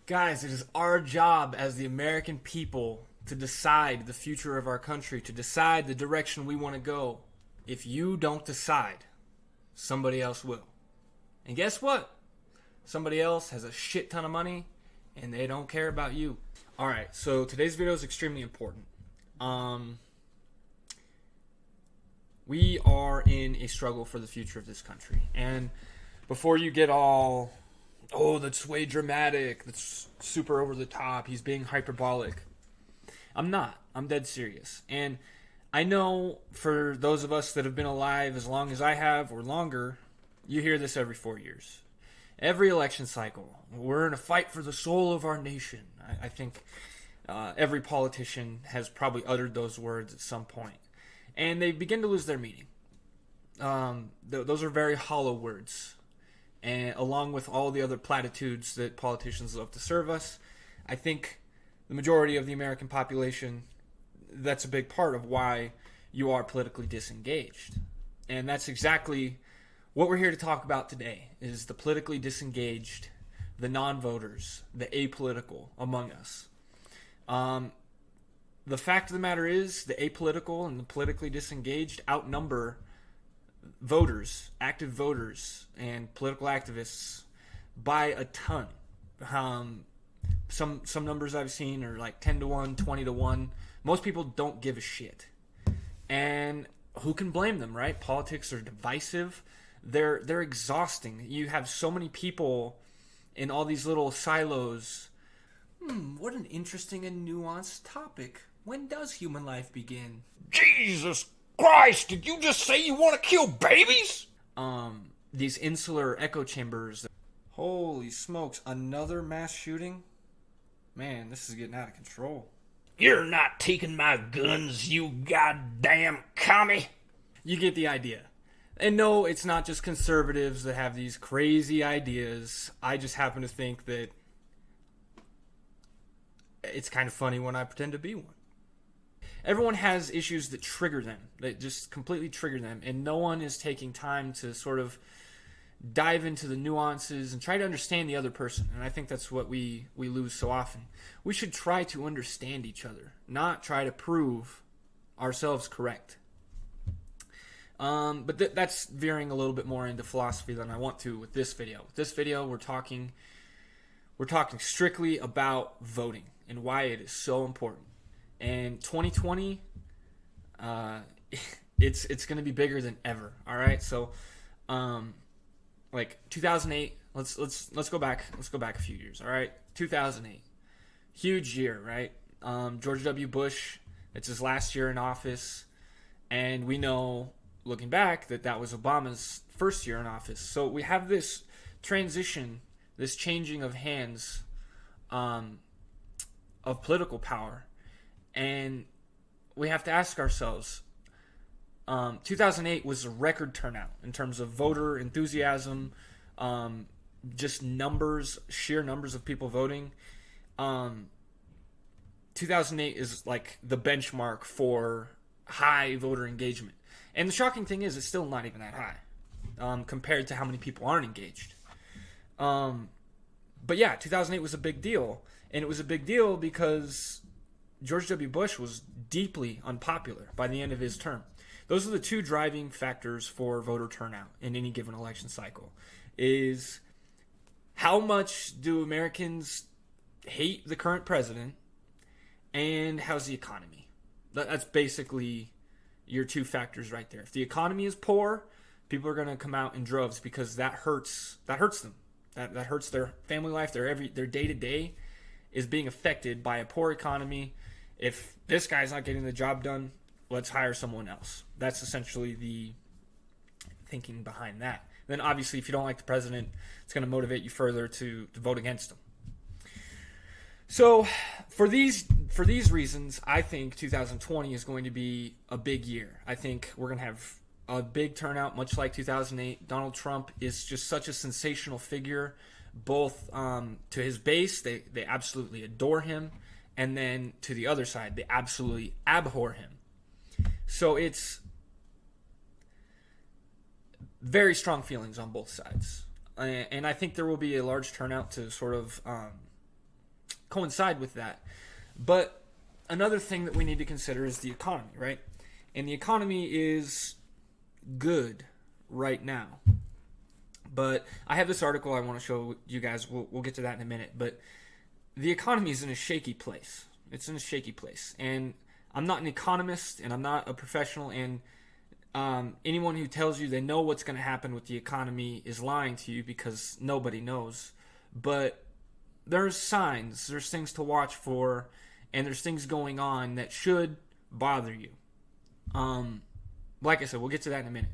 Guys, it is our job as the American people to decide the future of our country, to decide the direction we want to go. If you don't decide, somebody else will. And guess what? Somebody else has a shit ton of money and they don't care about you. Alright, so today's video is extremely important. We are in a struggle for the future of this country. And before you get all, oh, that's way dramatic, that's super over the top, he's being hyperbolic. I'm not. I'm dead serious. And I know for those of us that have been alive as long as I have or longer, you hear this every 4 years. Every election cycle, we're in a fight for the soul of our nation. I think every politician has probably uttered those words at some point. And they begin to lose their meaning. Those are very hollow words. And along with all the other platitudes that politicians love to serve us, I think the majority of the American population, that's a big part of why you are politically disengaged. And that's exactly what we're here to talk about today, is the politically disengaged, the non-voters, the apolitical among us. The fact of the matter is, the apolitical and the politically disengaged outnumber voters, active voters, and political activists by a ton. Some numbers I've seen are like 10 to 1, 20 to 1. Most people don't give a shit. And who can blame them, right? Politics are divisive. They're exhausting. You have so many people in all these little silos. What an interesting and nuanced topic. When does human life begin? Jesus Christ, did you just say you want to kill babies? These insular echo chambers. Holy smokes, another mass shooting? Man, this is getting out of control. You're not taking my guns, you goddamn commie. You get the idea. And no, it's not just conservatives that have these crazy ideas. I just happen to think that it's kind of funny when I pretend to be one. Everyone has issues that trigger them, that just completely trigger them, and no one is taking time to sort of dive into the nuances and try to understand the other person. And I think that's what we lose so often. We should try to understand each other, not try to prove ourselves correct. But that's veering a little bit more into philosophy than I want to with this video. With this video, we're talking strictly about voting and why it is so important. And 2020, it's going to be bigger than ever. All right, so like 2008. Let's go back. Let's go back a few years. All right, 2008, huge year, right? George W. Bush. It's his last year in office, and we know, looking back, that was Obama's first year in office. So we have this transition, this changing of hands of political power. And we have to ask ourselves, 2008 was a record turnout in terms of voter enthusiasm, just numbers, sheer numbers of people voting. 2008 is like the benchmark for high voter engagement. And the shocking thing is, it's still not even that high compared to how many people aren't engaged. But yeah, 2008 was a big deal. And it was a big deal because George W. Bush was deeply unpopular by the end of his term. Those are the two driving factors for voter turnout in any given election cycle. Is how much do Americans hate the current president, and how's the economy? That's basically your two factors right there. If the economy is poor, people are going to come out in droves because that hurts them. That hurts their family life. Their day-to-day is being affected by a poor economy. If this guy's not getting the job done, let's hire someone else. That's essentially the thinking behind that. Then obviously, if you don't like the president, it's going to motivate you further to vote against him. So for these reasons, I think 2020 is going to be a big year. I think we're going to have a big turnout, much like 2008. Donald Trump is just such a sensational figure, both to his base, they absolutely adore him, and then to the other side, they absolutely abhor him. So it's very strong feelings on both sides. And I think there will be a large turnout to sort of coincide with that. But another thing that we need to consider is the economy, right? And the economy is good right now. But I have this article I want to show you guys. We'll get to that in a minute. But the economy is in a shaky place. It's in a shaky place. And I'm not an economist, and I'm not a professional, and anyone who tells you they know what's going to happen with the economy is lying to you, because nobody knows. But there's signs, there's things to watch for, and there's things going on that should bother you. Like I said, we'll get to that in a minute.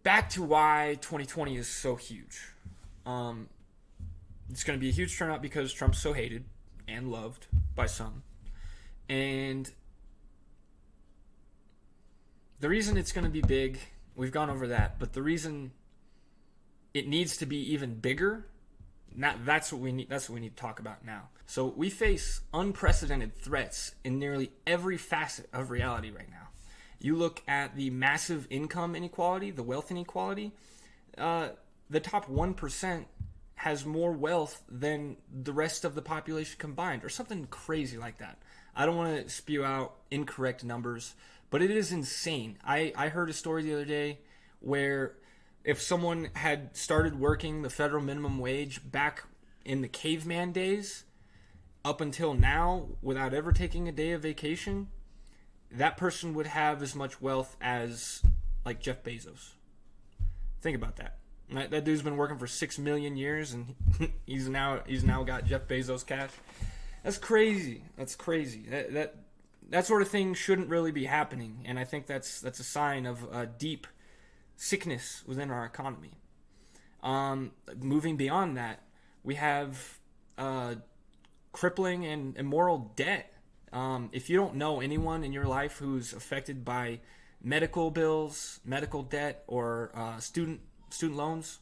Back to why 2020 is so huge. It's going to be a huge turnout because Trump's so hated and loved by some. And the reason it's going to be big, we've gone over that, but the reason it needs to be even bigger, that's what we need to talk about now. So we face unprecedented threats in nearly every facet of reality right now. You look at the massive income inequality, the wealth inequality, the top 1% has more wealth than the rest of the population combined, or something crazy like that. I don't want to spew out incorrect numbers, but it is insane. I heard a story the other day where if someone had started working the federal minimum wage back in the caveman days up until now without ever taking a day of vacation, that person would have as much wealth as like Jeff Bezos. Think about that. That dude's been working for 6 million years, and he's now got Jeff Bezos cash. That's crazy. That's crazy. That sort of thing shouldn't really be happening, and I think that's a sign of a deep sickness within our economy. Moving beyond that, we have crippling and immoral debt. If you don't know anyone in your life who's affected by medical bills, medical debt, or student loans,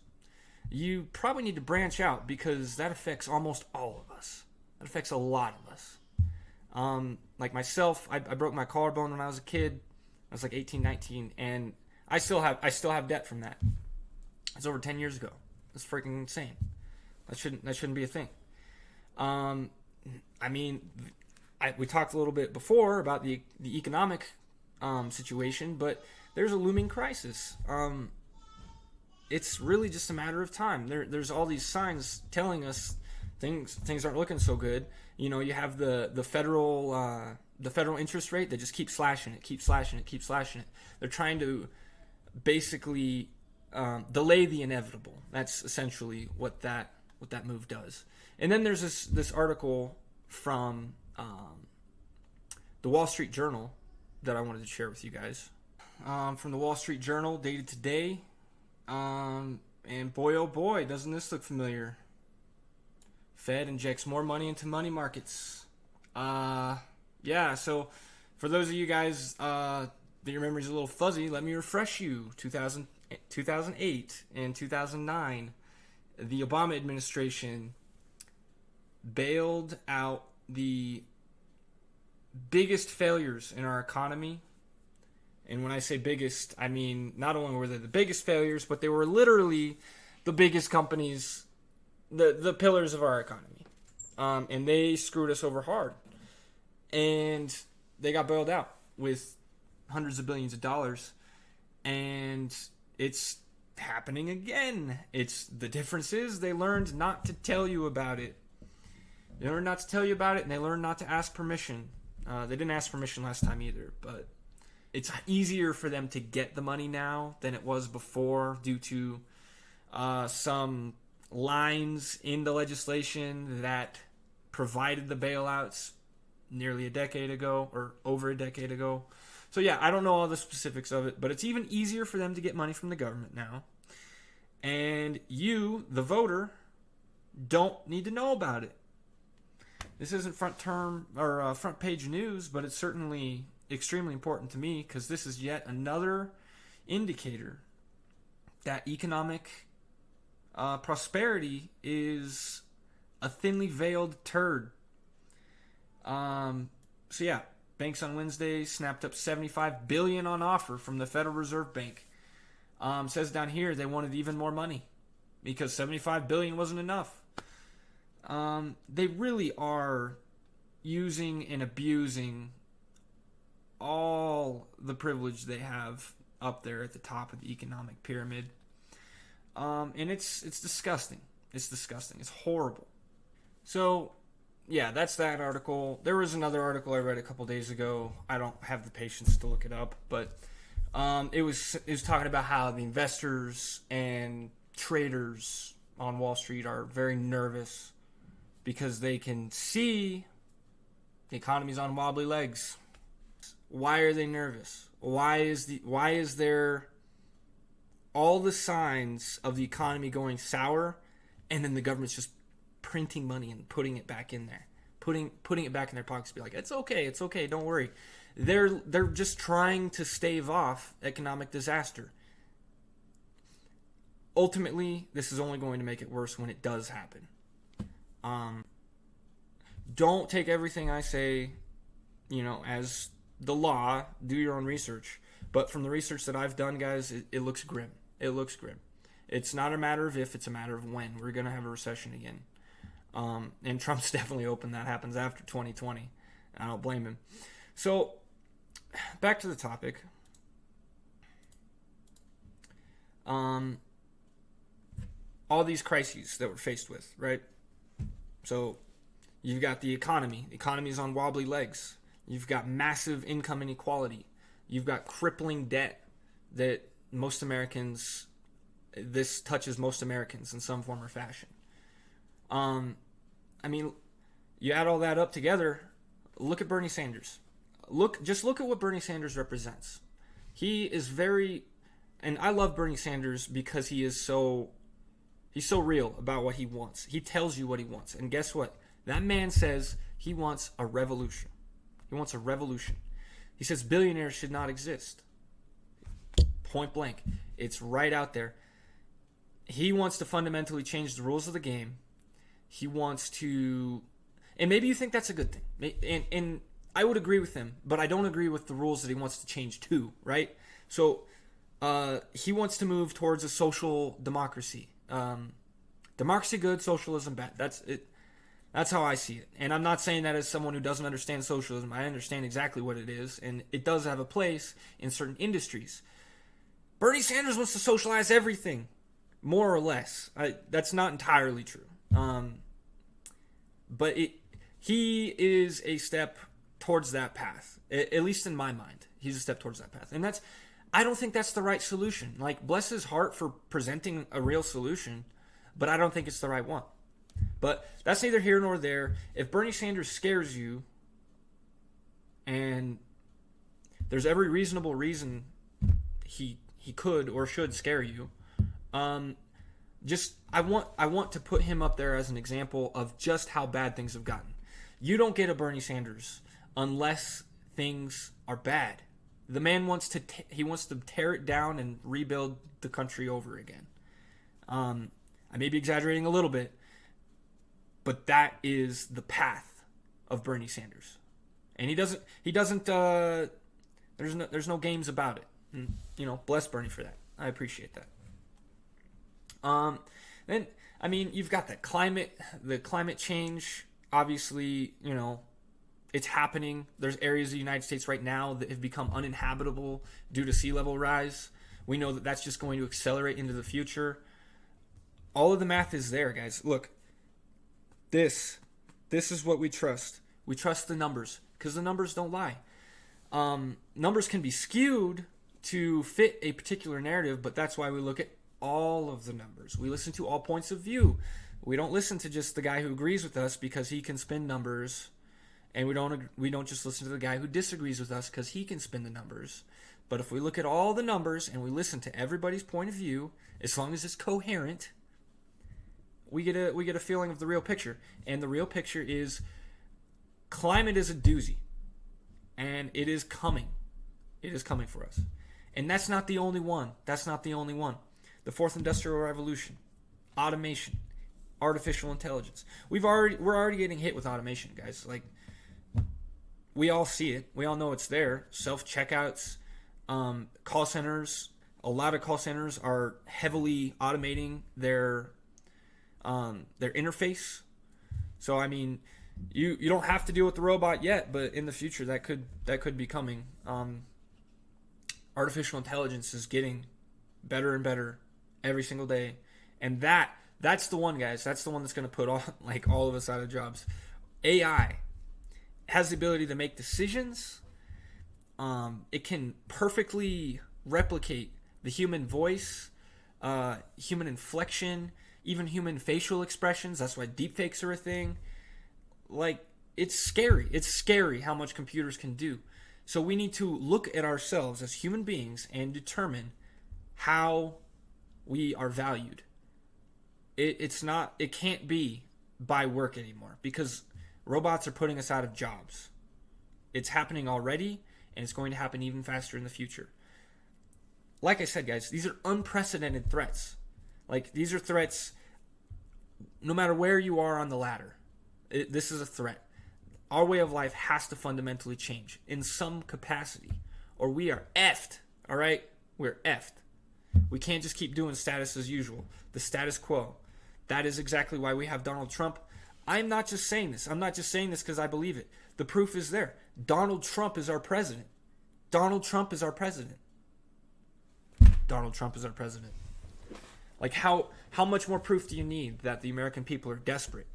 you probably need to branch out, because that affects almost all of us. That affects a lot of us. Like myself, I broke my collarbone when I was a kid. I was like 18, 19, and I still have debt from that. It's over 10 years ago. That's freaking insane. That shouldn't be a thing. We talked a little bit before about the economic situation, but there's a looming crisis. It's really just a matter of time. There's all these signs telling us things aren't looking so good. You know, you have the federal interest rate that just keeps slashing it. They're trying to basically delay the inevitable. That's essentially what that move does. And then there's this article from the Wall Street Journal that I wanted to share with you guys. From the Wall Street Journal, dated today. And boy, oh boy, doesn't this look familiar? Fed injects more money into money markets. Yeah, so for those of you guys that your memory's a little fuzzy, let me refresh you. 2008 and 2009, the Obama administration bailed out the biggest failures in our economy. And when I say biggest, I mean not only were they the biggest failures, but they were literally the biggest companies, the pillars of our economy. And they screwed us over hard. And they got bailed out with hundreds of billions of dollars. And it's happening again. The difference is they learned not to tell you about it. They learned not to tell you about it, and they learned not to ask permission. They didn't ask permission last time either, but it's easier for them to get the money now than it was before, due to some lines in the legislation that provided the bailouts nearly a decade ago, or over a decade ago. So yeah, I don't know all the specifics of it, but it's even easier for them to get money from the government now. And you, the voter, don't need to know about it. This isn't front page news, but it's certainly extremely important to me, because this is yet another indicator that economic prosperity is a thinly veiled turd. So yeah, banks on Wednesday snapped up $75 billion on offer from the Federal Reserve Bank. Says down here they wanted even more money because $75 billion wasn't enough. They really are using and abusing all the privilege they have up there at the top of the economic pyramid. And it's disgusting. It's disgusting. It's horrible. So, yeah, that's that article. There was another article I read a couple days ago. I don't have the patience to look it up, but it was talking about how the investors and traders on Wall Street are very nervous because they can see the economy's on wobbly legs. Why are they nervous? Why is there all the signs of the economy going sour, and then the government's just printing money and putting it back in there, putting it back in their pockets, be like, it's okay, don't worry. They're just trying to stave off economic disaster. Ultimately, this is only going to make it worse when it does happen. Don't take everything I say, as the law. Do your own research. But from the research that I've done, guys, it looks grim. It looks grim. It's not a matter of if, it's a matter of when. We're going to have a recession again. And Trump's definitely hoping that happens after 2020. I don't blame him. So, back to the topic. All these crises that we're faced with, right? So, you've got the economy. The economy is on wobbly legs. You've got massive income inequality. You've got crippling debt that this touches most Americans in some form or fashion. You add all that up together, look at Bernie Sanders. Just look at what Bernie Sanders represents. He is and I love Bernie Sanders because he's so real about what he wants. He tells you what he wants. And guess what? That man says he wants a revolution. He wants a revolution. He says billionaires should not exist. Point blank. It's right out there. He wants to fundamentally change the rules of the game. He wants to... And maybe you think that's a good thing. And I would agree with him, but I don't agree with the rules that he wants to change too, right? So he wants to move towards a social democracy. Democracy good, socialism bad. That's it. That's how I see it. And I'm not saying that as someone who doesn't understand socialism. I understand exactly what it is, and it does have a place in certain industries. Bernie Sanders wants to socialize everything, more or less. That's not entirely true. But he is a step towards that path, at least in my mind. He's a step towards that path. And I don't think that's the right solution. Like, bless his heart for presenting a real solution, but I don't think it's the right one. But that's neither here nor there. If Bernie Sanders scares you, and there's every reasonable reason he could or should scare you, I want to put him up there as an example of just how bad things have gotten. You don't get a Bernie Sanders unless things are bad. The man wants to tear it down and rebuild the country over again. I may be exaggerating a little bit, but that is the path of Bernie Sanders. And he doesn't there's no games about it. And, bless Bernie for that. I appreciate that. Then you've got the climate change. Obviously, it's happening. There's areas of the United States right now that have become uninhabitable due to sea level rise. We know that that's just going to accelerate into the future. All of the math is there, guys. Look, this is what we trust. We trust the numbers because the numbers don't lie. Numbers can be skewed to fit a particular narrative, but that's why we look at all of the numbers. We listen to all points of view. We don't listen to just the guy who agrees with us because he can spin numbers, and we don't just listen to the guy who disagrees with us because he can spin the numbers. But if we look at all the numbers and we listen to everybody's point of view, as long as it's coherent, we get a feeling of the real picture. And the real picture is climate is a doozy, and it is coming. It is coming for us. And that's not the only one. The fourth industrial revolution, automation, artificial intelligence. We're already getting hit with automation, guys. Like, we all see it. We all know it's there. Self-checkouts, call centers. A lot of call centers are heavily automating their interface. So I mean, you don't have to deal with the robot yet, but in the future that could be coming. Artificial intelligence is getting better and better every single day, and that's the one, guys. That's the one that's going to put all of us out of jobs. AI has the ability to make decisions. It can perfectly replicate the human voice, human inflection, even human facial expressions. That's why deepfakes are a thing. Like, it's scary. It's scary how much computers can do. So we need to look at ourselves as human beings and determine how we are valued. It can't be by work anymore, because robots are putting us out of jobs. It's happening already, and it's going to happen even faster in the future. Like I said, guys, these are unprecedented threats. Like, these are threats no matter where you are on the ladder. This is a threat. Our way of life has to fundamentally change in some capacity, or we are effed, all right? We're effed. We can't just keep doing status as usual, the status quo. That is exactly why we have Donald Trump. I'm not just saying this. I'm not just saying this because I believe it. The proof is there. Donald Trump is our president. Donald Trump is our president. Donald Trump is our president. Like, how much more proof do you need that the American people are desperate?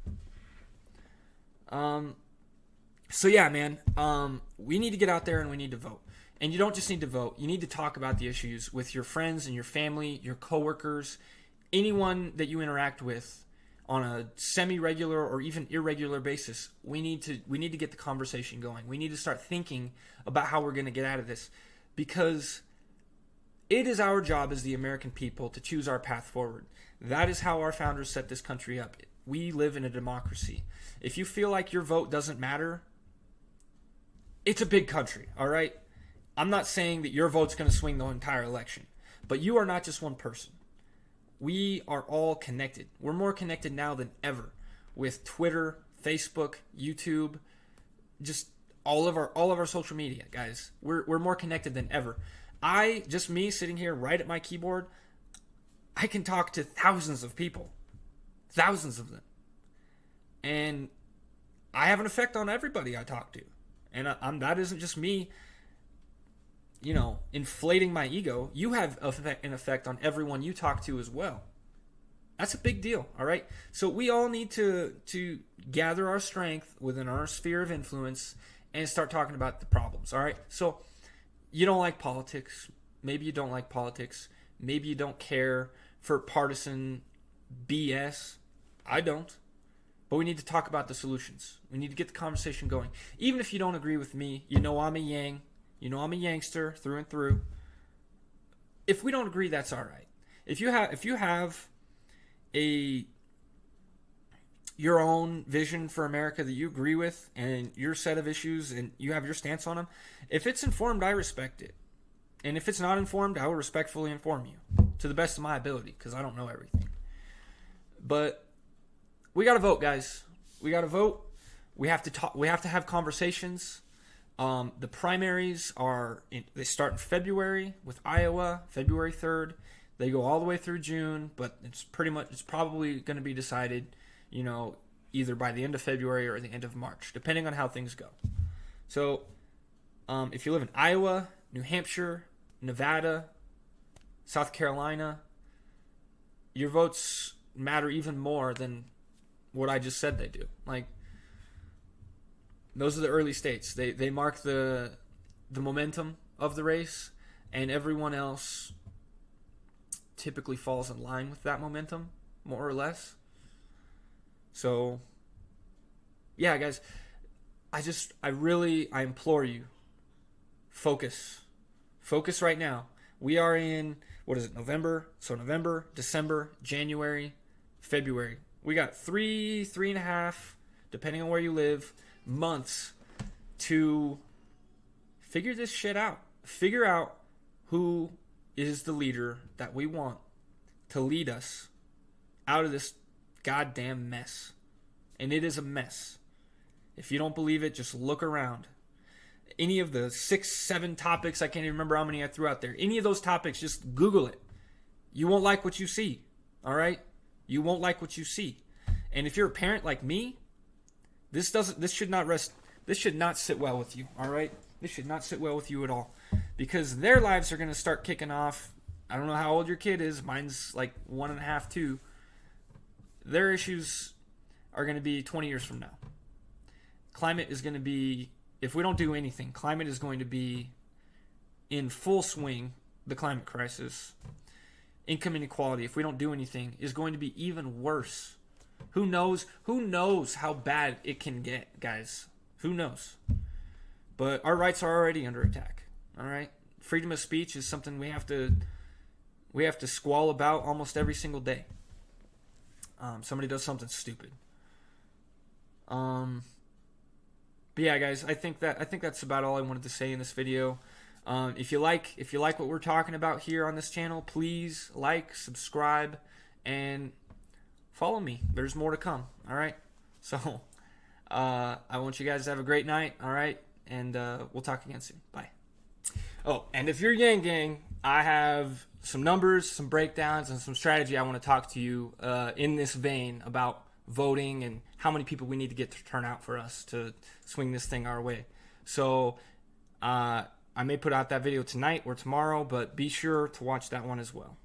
So yeah, man, we need to get out there and we need to vote. And you don't just need to vote. You need to talk about the issues with your friends and your family, your coworkers, anyone that you interact with on a semi-regular or even irregular basis. We need to get the conversation going. We need to start thinking about how we're going to get out of this, because it is our job as the American people to choose our path forward. That is how our founders set this country up. We live in a democracy. If you feel like your vote doesn't matter, it's a big country, all right? I'm not saying that your vote's going to swing the entire election, but you are not just one person. We are all connected. We're more connected now than ever with Twitter, Facebook, YouTube, just all of our social media, guys. We're more connected than ever. Me sitting here right at my keyboard, I can talk to thousands of people. Thousands of them. And I have an effect on everybody I talk to. And that isn't just me, inflating my ego. You have an effect on everyone you talk to as well. That's a big deal, all right? So we all need to gather our strength within our sphere of influence and start talking about the problems, all right? So you don't like politics. Maybe you don't like politics. Maybe you don't care for partisan BS. I don't. But we need to talk about the solutions. We need to get the conversation going. Even if you don't agree with me, I'm a Yang. I'm a Yangster through and through. If we don't agree, that's all right. If you have your own vision for America that you agree with and your set of issues and you have your stance on them, if it's informed, I respect it. And if it's not informed, I will respectfully inform you to the best of my ability, because I don't know everything. But we got to vote, guys. We got to vote. We have to talk. We have to have conversations. The primaries they start in February with Iowa, February 3rd. They go all the way through June, but it's probably going to be decided, either by the end of February or the end of March, depending on how things go. So, if you live in Iowa, New Hampshire, Nevada, South Carolina, your votes matter even more than what I just said they do. Like, those are the early states. They mark the momentum of the race, and everyone else typically falls in line with that momentum, more or less. So, yeah, guys, I implore you, focus right now. We are in, November? So November, December, January, February. We got 3.5, depending on where you live, months to figure this shit out. Figure out who is the leader that we want to lead us out of this goddamn mess. And it is a mess. If you don't believe it, just look around. Any of the 6, 7 topics, I can't even remember how many I threw out there. Any of those topics, just Google it. You won't like what you see, all right? You won't like what you see. And if you're a parent like me, This should not sit well with you, all right? This should not sit well with you at all, because their lives are going to start kicking off. I don't know how old your kid is. Mine's like 1.5, 2. Their issues are going to be 20 years from now. Climate is going to be, if we don't do anything, climate is going to be in full swing. The climate crisis, income inequality, if we don't do anything, is going to be even worse. Who knows how bad it can get, guys? Who knows? But our rights are already under attack. All right? Freedom of speech is something we have to squall about almost every single day. Somebody does something stupid. But yeah, guys, I think that's about all I wanted to say in this video. If you like what we're talking about here on this channel, please like, subscribe, and follow me. There's more to come. All right. So I want you guys to have a great night. All right, and we'll talk again soon. Bye. Oh, and if you're Yang Gang, I have some numbers, some breakdowns, and some strategy I want to talk to you in this vein about voting and how many people we need to get to turn out for us to swing this thing our way. So I may put out that video tonight or tomorrow, but be sure to watch that one as well.